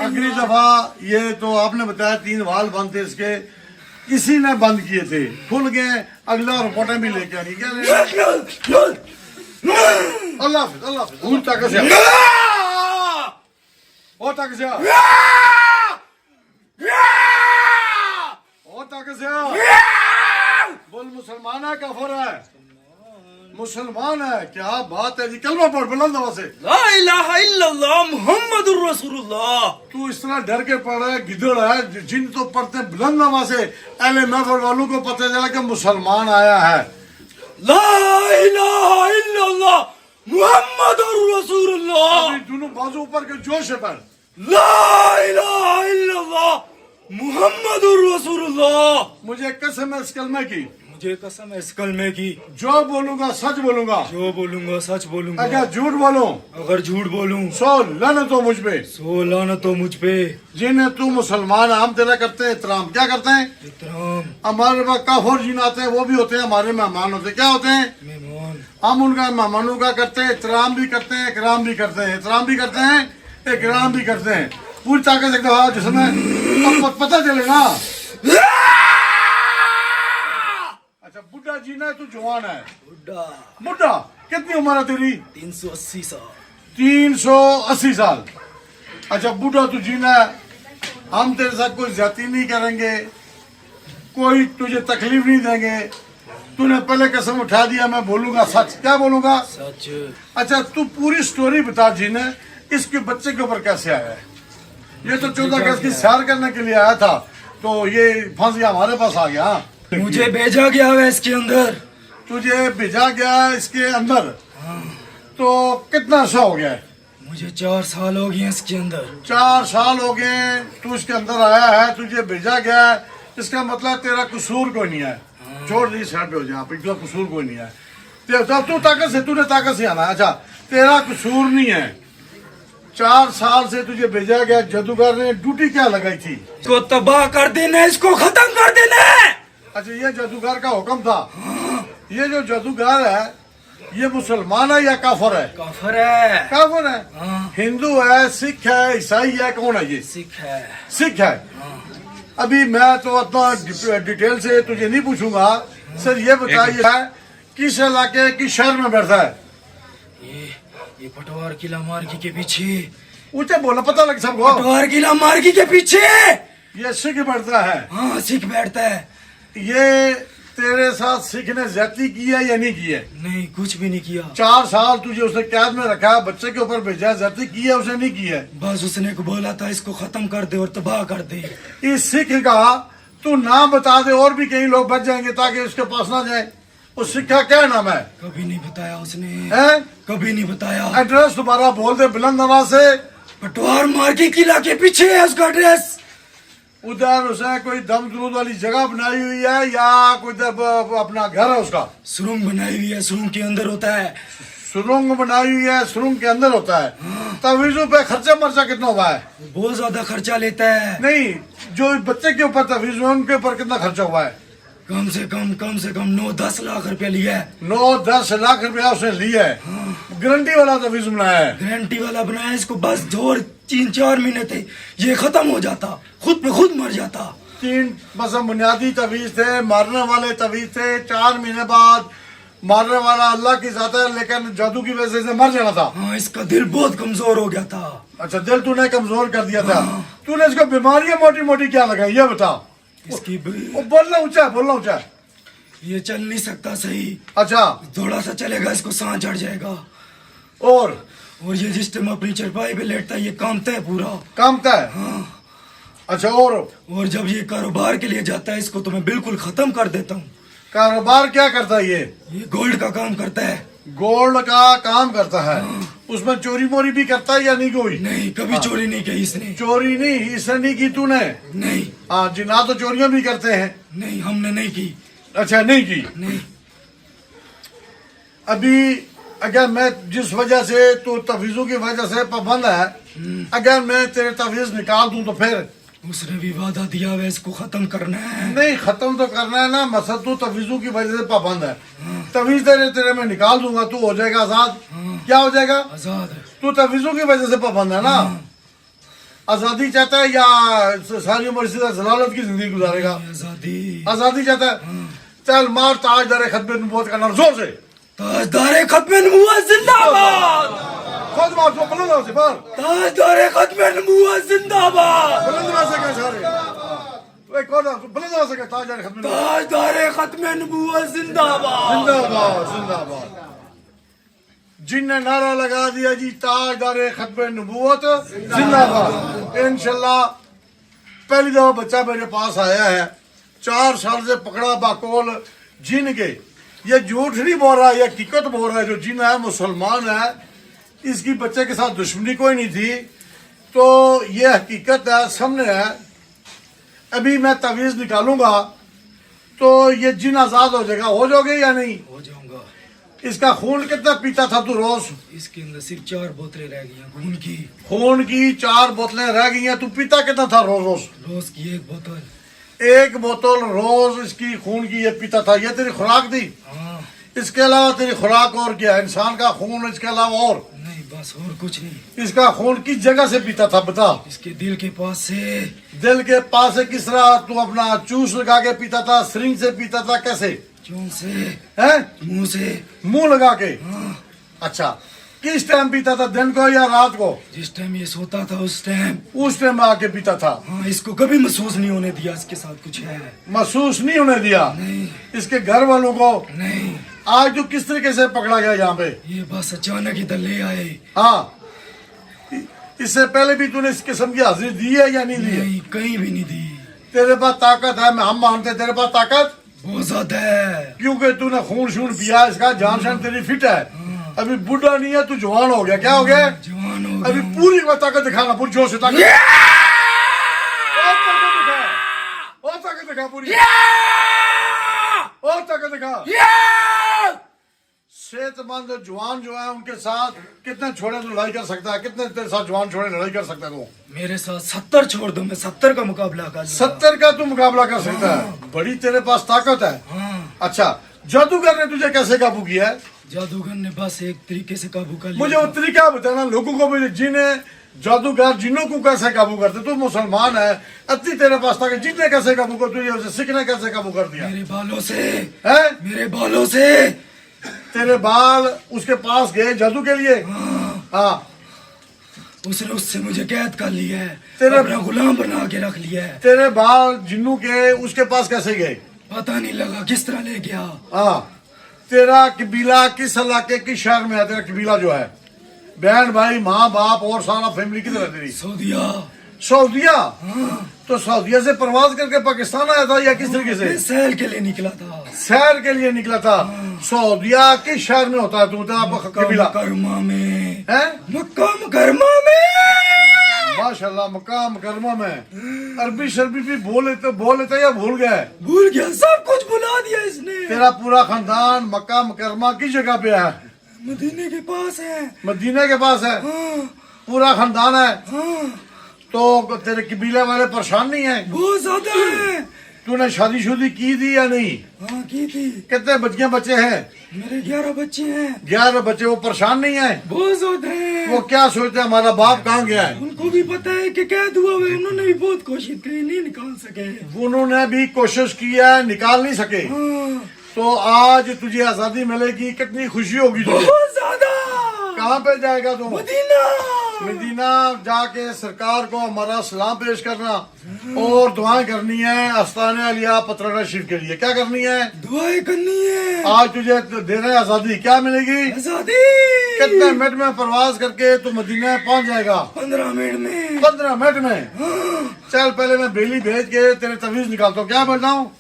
आखिरी दफा ये तो आपने बताया 3 वाल बंद थे इसके, किसी ने बंद किए थे, खुल गए, अगला रिपोर्टें भी लेके आनी क्या। अल्लाह हाफिज, अल्लाह हाफिज। और तक से और तक से और तक से बोल मुसलमान है काफिर है? मुसलमान है। क्या बात है जी, कलमा पढ़ बुलंद आवाज से। ला इलाहा इल्लल्लाह मुहम्मदुर रसूलुल्लाह। तू इस तरह डर के पढ़ रहा है, गिदड़ है। जिन तो पढ़ते बुलंद आवाज से, अहले महफिल वालों को पता चला कि मुसलमान आया है। ला इलाहा इल्लल्लाह मुहम्मदुर रसूलुल्लाह। अभी दोनों बाजू ऊपर के जोश से पढ़। ला इलाहा इल्लल्लाह मुहम्मदुर रसूलुल्लाह। मुझे कसम है इस कलमे की, मुझे कसम है इस कलमे की, जो बोलूंगा सच बोलूंगा, जो बोलूंगा सच बोलूंगा। अगर झूठ बोलूं, अगर झूठ बोलूं, 100 लानत हो मुझ पे। 100 लानत हो मुझ पे। जिन्हें तू मुसलमान, हम तेरा करते हैं एहतराम। क्या करते हैं? एहतराम। हमारे पास काफिर जिन आते हैं वो भी होते हैं हमारे मेहमान होते हैं। क्या होते हैं? मेहमान। हम उनका मेहमानों का करते हैं, एहतराम भी करते हैं, इकराम भी करते हैं। एहतराम भी करते हैं, इकराम भी करते हैं। पूरी ताकत से कहा जिसमें अब पता चले ना। अच्छा बुढ़ा जीना है, तू जवान है। बुड्ढा। बुढ़ा कितनी उम्र है तेरी? 380 साल। 380 साल। अच्छा बूढ़ा तू जीना है, हम तेरे साथ कोई ज्यादती नहीं करेंगे, कोई तुझे तकलीफ नहीं देंगे। तूने पहले कसम उठा दिया, मैं बोलूंगा सच। क्या बोलूंगा? सच। अच्छा तू पूरी स्टोरी बता जीने, इसके बच्चे के ऊपर कैसे आया है? ये तो 14 अगस्त की सैर करने के लिए आया था, तो ये फंस गया, हमारे पास आ गया। मुझे भेजा गया है इसके अंदर। तुझे भेजा गया इसके अंदर, तो कितना अर्सा हो गया है? मुझे 4 साल हो गए इसके अंदर। 4 साल हो गए तू इसके अंदर आया है, तुझे भेजा गया है। इसका मतलब तेरा कसूर कोई नहीं है। छोड़ दी साइड पे हो जा, पिछला कसूर कोई नहीं है। तू ताकत से, तूने ताकत से आना। अच्छा तेरा कसूर नहीं है। 4 साल से तुझे भेजा गया, जादूगर ने ड्यूटी क्या लगाई थी? इसको तबाह कर देना, इसको खत्म कर देना। अच्छा ये जादूगर का हुक्म था। ये जो जादूगर है ये मुसलमान है या काफिर है? काफिर है। काफिर है। हाँ। हिंदू है, सिख है, ईसाई है, कौन है ये? सिख है। सिख है। अभी मैं तो इतना डिटेल से तुझे नहीं पूछूंगा, सर ये बताइए किस इलाके किस शहर में बैठता है? ये पटवार किला मार्गी के पीछे। ऊंचे बोला, पता लग सबको। पटवार किला मार्गी के पीछे ये सिख बैठता है। हाँ सिख बैठता है। ये तेरे साथ सिख ने ज्यादती की है या नहीं की है? नहीं कुछ भी नहीं किया। 4 साल तुझे उसने कैद में रखा, बच्चे के ऊपर भेजा, ज्यादती की है उसने नहीं की है? बस उसने को बोला था इसको खत्म कर दे और तबाह कर दे। इस सिख का तू नाम बता दे, और भी कई लोग बच जाएंगे ताकि उसके पास ना जाए। उस सिख का क्या नाम है? कभी नहीं बताया उसने। है? कभी नहीं बताया। एड्रेस दोबारा बोल दे बुलंद आवाज से। पटवार मार्गी किला के पीछे है उसका एड्रेस। उधर उसने कोई दम दरूद वाली जगह बनाई हुई है या कोई अपना घर है उसका? सुरंग बनाई हुई है, सुरंग के अंदर होता है। सुरंग बनाई हुई है, सुरंग के अंदर होता है। तवीजों पे खर्चा मर्चा कितना हुआ है? बहुत ज्यादा खर्चा लेता है। नहीं, जो बच्चे के ऊपर तवीज हुआ उनके ऊपर कितना खर्चा हुआ है? कम से कम 9-10 लाख रुपया लिया है। 9-10 लाख रुपया उसने लिया है। गारंटी वाला तवीज बनाया है। गारंटी वाला बनाया इसको, बस जोर 3-4 महीने थे ये खत्म हो जाता, खुद पे खुद मर जाता। 3 बस बुनियादी तवीज थे, मारने वाले तवीज थे। 4 महीने बाद मारने वाला अल्लाह की जात है, लेकिन जादू की वजह से मर जाना था। हाँ इसका दिल बहुत कमजोर हो गया था। अच्छा दिल तूने कमजोर कर दिया था। तूने इसको बीमारियां मोटी मोटी क्या लगाई ये बता। इसकी बोलना ऊंचा है, बोलना ऊंचा है। ये चल नहीं सकता सही। अच्छा थोड़ा सा चलेगा इसको सांस चढ़ जाएगा। और ये जिस टाइम अपनी चरपाई पे लेटता है ये कामता है पूरा। कामता है? हाँ। अच्छा और जब ये कारोबार के लिए जाता है इसको तो मैं बिल्कुल खत्म कर देता हूँ। कारोबार क्या करता है ये? गोल्ड का काम करता है। गोल्ड का काम करता है। उसमें चोरी मोरी भी करता है या नहीं? कोई नहीं कभी चोरी नहीं की इसने। चोरी नहीं इसने नहीं की तूने? नहीं। हाँ जिना तो चोरियां भी करते हैं। नहीं हमने नहीं की। अच्छा नहीं की? नहीं। अभी अगर मैं जिस वजह से तो तवीजों की वजह से पाबंद है, अगर मैं तेरे तवीज निकाल दूं तो फिर? उसने भी वादा दिया है इसको खत्म करना है। नहीं खत्म तो करना है ना, मसद तो तवीजों की वजह से पाबंद है। तवीज तेरे तेरे मैं निकाल दूंगा, तू हो जाएगा आजाद। क्या हो जाएगा? आजाद है। तू तवीजों की वजह से पाबंद है ना। आजादी चाहता है या सारी उम्र इसी तरह जलालत की जिंदगी गुजारेगा? आजादी। आजादी चाहता है। चल मार ताजदार खतबे नबूवत का नारा जोर से। ताजदारे खत्म नबूवत जिंदाबाद। खुद मार तो बुलंद आवाज से मार। ताजदारे खत्म नबूवत जिंदाबाद। बुलंद आवाज से कह सारे। एक और बुलंद आवाज से कह ताजदार खतबे नबूवत ताजदारे खत्म नबूवत जिंदाबाद। जिंदाबाद जिंदाबाद। जिनने नारा लगा दिया जी ताजदार खतबे नबूवत जिंदाबाद। इंशाल्लाह पहली दफा बच्चा मेरे पास आया है, 4 साल से पकड़ा बाकोल जिन के। ये झूठ नहीं बोल रहा, ये हकीकत बोल रहा है। जो जिन है मुसलमान है, इसकी बच्चे के साथ दुश्मनी कोई नहीं थी, तो ये हकीकत है, सामने है। अभी मैं तवीज निकालूंगा तो ये जिन आजाद हो जाएगा। हो जाओगे या नहीं? हो जाऊंगा। इसका खून कितना पीता था तू रोज? इसके अंदर सिर्फ 4 बोतलें रह गई हैं खून की। खून की 4 बोतलें रह गई हैं। तू पीता कितना था रोज रोज? रोज की 1 बोतल। 1 बोतल रोज इसकी खून की ये पीता था। ये तेरी खुराक थी? हाँ। इसके अलावा तेरी खुराक और क्या? इंसान का खून, इसके अलावा और नहीं, बस और कुछ नहीं। इसका खून किस जगह से पीता था बता? इसके दिल के पास से। दिल के पास से किस तरह? तू अपना चूस लगा के पीता था, सिरिंज से पीता था, कैसे? चूं से। हैं? मुंह से। मुंह लगा के। हाँ। अच्छा, किस टाइम पीता था, दिन को या रात को? जिस टाइम ये सोता था उस टाइम। उस टाइम आके पीता था। हाँ, इसको कभी महसूस नहीं होने दिया इसके साथ कुछ है। महसूस नहीं होने दिया नहीं। इसके घर वालों को? नहीं। आज तू किस तरीके से पकड़ा गया यहाँ पे? ये बस अचानक इधर ले आए। हाँ, इससे पहले भी तूने इस किस्म की हाजिरी दी है या नहीं दी है? नहीं, कहीं भी नहीं दी। तेरे पास ताकत है, हम मानते हैं तेरे पास ताकत, बहुत ज्यादा है। क्योंकि तूने खून शून पिया, इसका जान शान तेरी फिट है। अभी बुढ़ा नहीं है, तू जवान हो गया। क्या हो गया? जवान हो अभी गया। पूरी ताकत दिखाना, पूरी जोर से ताकत। और ताकत दिखा, और ताकत दिखा पूरी, और ताकत दिखा। सेहतमंद जवान जो है उनके साथ कितने छोड़े तो लड़ाई कर सकता है? कितने तेरे साथ जवान छोड़े लड़ाई कर सकता है तू? मेरे साथ 70 छोड़ दो, मैं 70 का मुकाबला कर लूंगा। 70 का तू मुकाबला कर सकता है? बड़ी तेरे पास ताकत है। हाँ। अच्छा, जादूगर ने तुझे कैसे काबू किया है? जादूगर ने बस एक तरीके से काबू कर लिया। मुझे वो तरीका बताना, लोगों को भी जिन्हें जादूगर जिन्हों को कैसे काबू करते? तू मुसलमान है, अति तेरे पास ताकत, जिन्हें कैसे काबू कर? तुझे उसे सीखने कैसे काबू कर दिया मेरे बालों से। है? मेरे बालों से। तेरे बाल उसके पास गए जादू के लिए? हाँ। उसने उससे मुझे कैद कर लिया है, तेरे- अपना गुलाम बना के रख लिया है। तेरे बाल जिन्नू के उसके पास कैसे गए? पता नहीं लगा किस तरह ले गया। हाँ। तेरा कबीला किस इलाके किस शहर में है? तेरा कबीला जो है, बहन भाई माँ बाप और सारा फैमिली किधर है तेरी? सऊदिया। सऊदिया? हाँ। तो सऊदिया से प्रवास करके पाकिस्तान आया था या किस तरीके से? मैं सैर के लिए निकला था। सैर के लिए निकला था। सऊदिया किस शहर में होता है तू? तेरा कबीला मुकरमा में है? मक्का मुकरमा में। माशाल्लाह, मक्का मुकरमा में। अरबी शरबी भी बोल लेते या भूल गए? भूल गया, सब कुछ भुला दिया इसने। तेरा पूरा खानदान मक्का मुकरमा किस जगह पे है? मदीने के पास है। मदीना के पास है? हाँ। पूरा खानदान है? हाँ। तो तेरे कबीले वाले परेशान नहीं है? बहुत ज्यादा है। तूने शादी शुदी की थी या नहीं? हाँ, की थी। कितने बच्चे हैं? मेरे 11 बच्चे हैं। 11 बच्चे। वो परेशान नहीं है? बहुत ज्यादा है। वो क्या सोचते हैं हमारा बाप कहाँ गया है? उनको भी पता है कि कैद हुआ हुआ है, उन्होंने भी बहुत कोशिश करी, नहीं निकाल सके। उन्होंने भी कोशिश की है, निकाल नहीं सके। हाँ। तो आज तुझे आजादी मिलेगी, कितनी खुशी होगी तुझे। बहुत ज्यादा। कहाँ पे जाएगा तू? मदीना। मदीना जाके सरकार को हमारा सलाम पेश करना और दुआएं करनी है आस्ताने अलिया पत्रगढ़ शरीफ के लिए। क्या करनी है? दुआएं करनी है। आज तुझे दे रहे हैं आजादी। क्या मिलेगी? आजादी। कितने मिनट में प्रवास करके तू मदीना पहुंच जाएगा? 15 मिनट में। 15 मिनट में? हाँ। चल, पहले मैं बेली भेज के तेरे तवीज निकालता हूँ। क्या बोलता हूँ?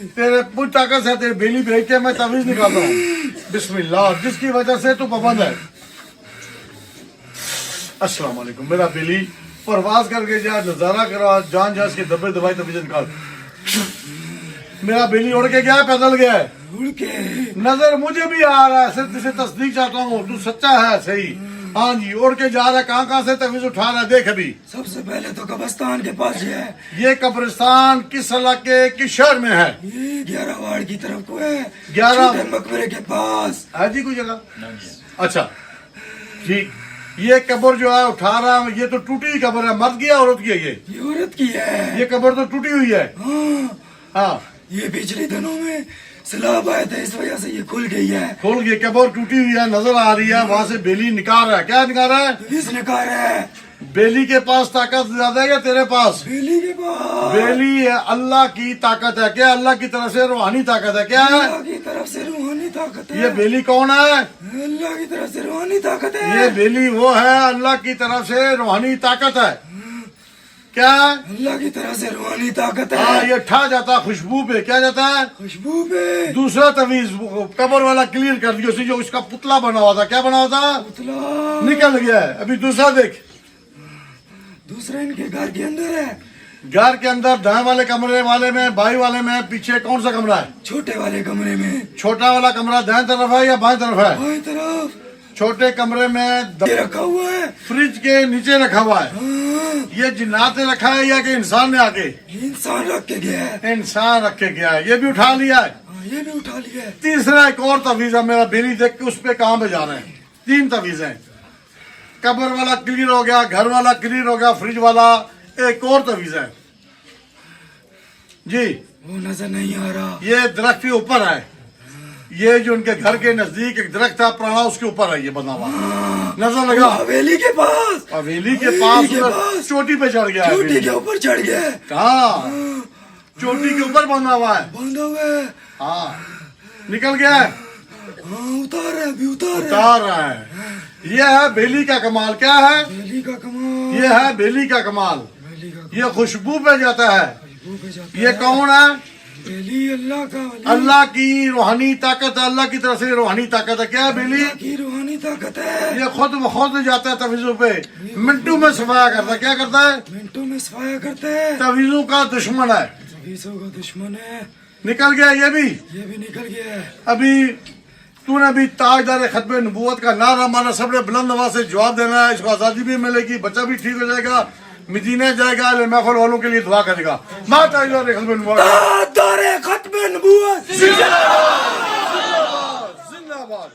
तेरे पूरी ताकत से तेरे बेली भेज के मैं तवीज निकालता हूँ। बिस्मिल्लाह, जिसकी वजह से तू पाबंद है। अस्सलाम वालेकुम। मेरा बेली प्रवास करके जा, नजारा करा, जान जा इसके दबे दबाई तवीज निकाल। मेरा बेली उड़ के गया है, पैदल गया है? उड़ के। नजर मुझे भी आ रहा है, सिर्फ तुझे तस्दीक चाहता हूँ, तू सच्चा है सही। हाँ जी, उड़ के जा रहा है। कहाँ से तवीज उठा रहा है, देख अभी। सबसे पहले तो कब्रिस्तान के पास ये है। ये कब्रिस्तान किस इलाके किस शहर में है? ये 11 वार्ड की तरफ को है, 11 छोटे मकबरे के पास है जी कोई जगह। अच्छा ठीक, ये कब्र जो है उठा रहा है, ये तो टूटी हुई कब्र है। मर्द की है औरत की है? ये औरत की है। ये कब्र तो टूटी हुई है। हाँ, हाँ, ये पिछले दिनों में सैलाब आया था, इस वजह से ये खुल गई है। खोल के कब्र टूटी हुई है, नजर आ रही है। वहां से बेली निकाल रहा है। क्या निकाल रहा है? इसने कहा है बेली के पास ताकत ज्यादा है या तेरे पास? बेली के पास। बेली है अल्लाह की ताकत है। क्या अल्लाह की तरफ से रूहानी ताकत है? क्या है? अल्लाह की तरफ से रूहानी ताकत है। ये बेली कौन है? अल्लाह की तरफ से रूहानी ताकत है। ये बेली वो है, अल्लाह की तरफ से रूहानी ताकत है। क्या है? अल्लाह की तरफ से रूहानी ताकत हाँ, है। ये ठा जाता है खुशबू पे। क्या जाता है? खुशबू पे। दूसरा तवीज कब्र वाला क्लियर कर दिया। उसी जो उसका पुतला बना हुआ था, क्या बना हुआ था? पुतला निकल गया है। अभी दूसरा देख। दूसरा इनके घर के अंदर है। घर के अंदर दाएं वाले कमरे वाले में, बाई वाले में, पीछे कौन सा कमरा है? छोटे वाले कमरे में। छोटा वाला कमरा दाएं तरफ है या बाएं तरफ है? बाएं तरफ। छोटे कमरे में ये रखा हुआ है। फ्रिज के नीचे रखा हुआ है। हाँ, ये जिन्नात ने रखा है या कि इंसान ने आके? इंसान रख के गया है। इंसान रख के गया है। ये भी उठा लिया है। हाँ, ये भी उठा लिया है। तीसरा एक और तवीज है मेरा, बेली देख के उस पे कहाँ पे जा रहे हैं। 3 तवीज है। कब्र वाला क्लियर हो गया, घर वाला क्लियर हो गया, फ्रिज वाला। एक और तवीज है जी। वो नजर नहीं आ रहा। ये दरख्त के ऊपर है। ये जो उनके घर के नजदीक एक दरख्त था पुराना, उसके ऊपर है ये बना हुआ। नजर लगा? हवेली के पास। हवेली के हवेली पास के पास। चोटी पे चढ़ गया है। चोटी के ऊपर चढ़ गया है। कहाँ? चोटी के ऊपर बंधा हुआ है। बांधा हुआ है। हाँ, निकल गया है। हाँ, उतार है, अभी उतार है। उतार रहा है। ये है बेली का कमाल। क्या है? बेली का कमाल। ये है बेली का कमाल। बेली का ये खुशबू पे जाता है। खुशबू पे जाता ये है। कौन है? बेली अल्लाह का वली। अल्लाह की रूहानी ताकत है। अल्लाह की तरफ से रूहानी ताकत है। क्या है बेली? अल्लाह की रूहानी ताकत है। ये खुद ब खुद जाता है तवीजों पे, मिनटों में सफाया करता है। क्या करता है? मिनटों में सफाया करते हैं। तवीजों का दुश्मन है। तवीज़ों का दुश्मन है। निकल गया ये भी। ये भी निकल गया है। अभी तूने अभी ताजदार खत्म नबूवत का नारा माना, सबने बुलंद आवाज से जवाब देना है। इसको आजादी भी मिलेगी, बच्चा भी ठीक हो जाएगा, मदीने जाएगा, महफिल वालों के लिए दुआ करेगा। माँ ताजदार खत्म नबूवत ताजदार खत्म नबूवत जिंदाबाद।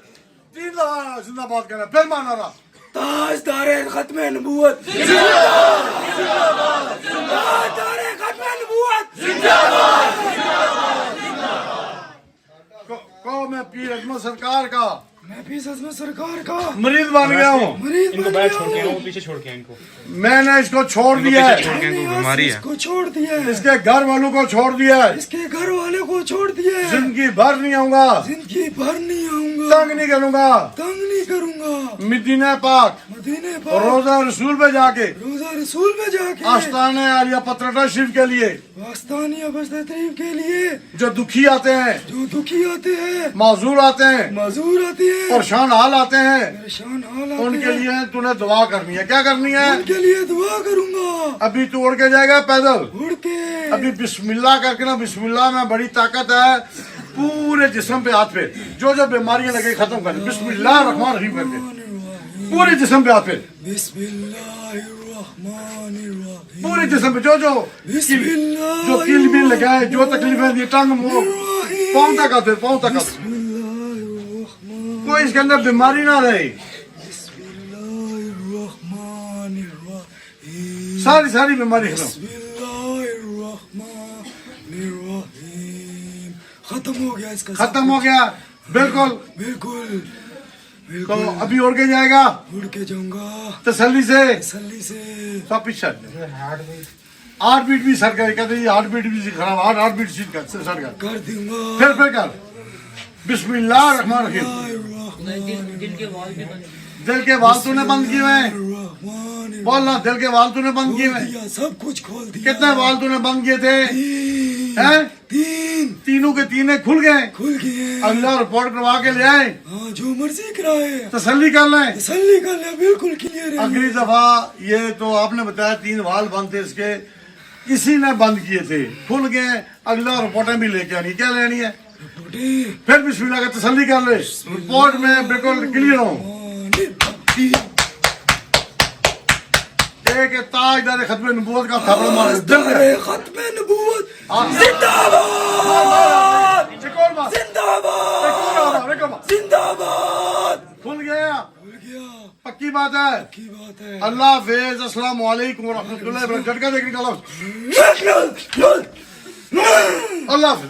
3 दफा जिंदाबाद कहना, फिर माना रहा। ताजदार खत्म नबूवत ताजदार खत्म नबूवत को मैं पीर अजमत सरकार का मैं भी सजमा सरकार का मरीज बन गया हूँ। मरीज इनको बन बाहर गया छोड़ के हूँ। वो पीछे छोड़ के इनको मैंने इसको छोड़ दिया है। छोड़ के इनको बीमारी है। इसको छोड़ दिया है। इसके घर वालों को छोड़ दिया है। इसके घर वाले को छोड़ दिया है। जिंदगी भर नहीं आऊंगा, जिंदगी भर नहीं आऊंगा, तंग नहीं करूंगा। तंग नहीं करूंगा। मदीना पाक मदीने और पर रोजा रसूल पे जाके, रोजा रसूल में जाके आस्ताने आलिया पत्रटा शरीफ के लिए आस्तानिया बस्तरीफ के लिए जो दुखी आते हैं, जो दुखी आते हैं, माजूर आते हैं, मजूर आते हैं, परेशान हाल आते हैं, परेशान हाल आते उनके हैं, लिए तूने दुआ करनी है। क्या करनी है? उनके लिए दुआ करूंगा। अभी तू उड़ के जाएगा पैदल। उड़ के अभी बिस्मिल्लाह करके ना, बिस्मिल्लाह में बड़ी ताकत है। पूरे जिस्म पे हाथ पे जो जो बीमारियां लगे खत्म कर, बिस्मिल्लाह रहमान रहीम करके पूरे जिस्म पे हाथ पे, बिस्मिल्लाहिर्रहमानिर्रहीम। पूरे जिस्म पे जो जो किल बिल लगाए, जो तकलीफें दी, टंग मुंह पाँव तक आते, पाँव तक आते, बिस्मिल्लाहिर्रहमान- कोई इसके अंदर बीमारी ना रहे। बिस्मिल्लाहिर्रहमानिर्रहीम। सारी सारी बीमारी खत्म। बिस्मिल्लाहिर्रहमानिर्रहीम। खत्म हो गया इसका। खत्म हो गया बिल्कुल। बिल्कुल तो अभी उड़ के जाएगा उड़ के जाऊंगा तसल्ली से। तसल्ली से। सब पीछे 8 बीट भी सर करे, कहते ये 8 बीट भी खराब, 8 बीट सीट कर सर कर, कर दूंगा। फिर कर बिस्मिल्लाह रहमान रहीम। दिल के वाल तूने बंद किए हैं, बोल ना, दिल के वाल तूने बंद किए हैं। दिया, सब कुछ खोल दिया। कितने वाल तूने बंद किए थे? हैं? 3 तीनों के तीने खुल गए। खुल गए। अगला रिपोर्ट करवा के ले आए, हाँ, जो मर्जी कराए, तसल्ली कर लें। तसल्ली कर ले, बिल्कुल क्लियर है। अगली दफा ये तो आपने बताया 3 वाल बंद थे इसके, किसी ने बंद किए थे, खुल गए। अगला रिपोर्टें भी लेके आनी, क्या लेनी है? फिर बिस्मिल्लाह का तसल्ली कर ले, रिपोर्ट में बिल्कुल क्लियर हो। एक ताजदार खत्म नबूवत का थापड़ मार दे ताजदार खत्म नबूवत हाँ। जिंदाबाद एक और मार जिंदाबाद एक और मार एक और मार जिंदाबाद खुल गया भूल गया पक्की बात है की बात है अल्लाह हाफिज अस्सलाम वालेकुम व रहमतुल्लाह झटका देखने का अल्लाह अल्लाह हाफिज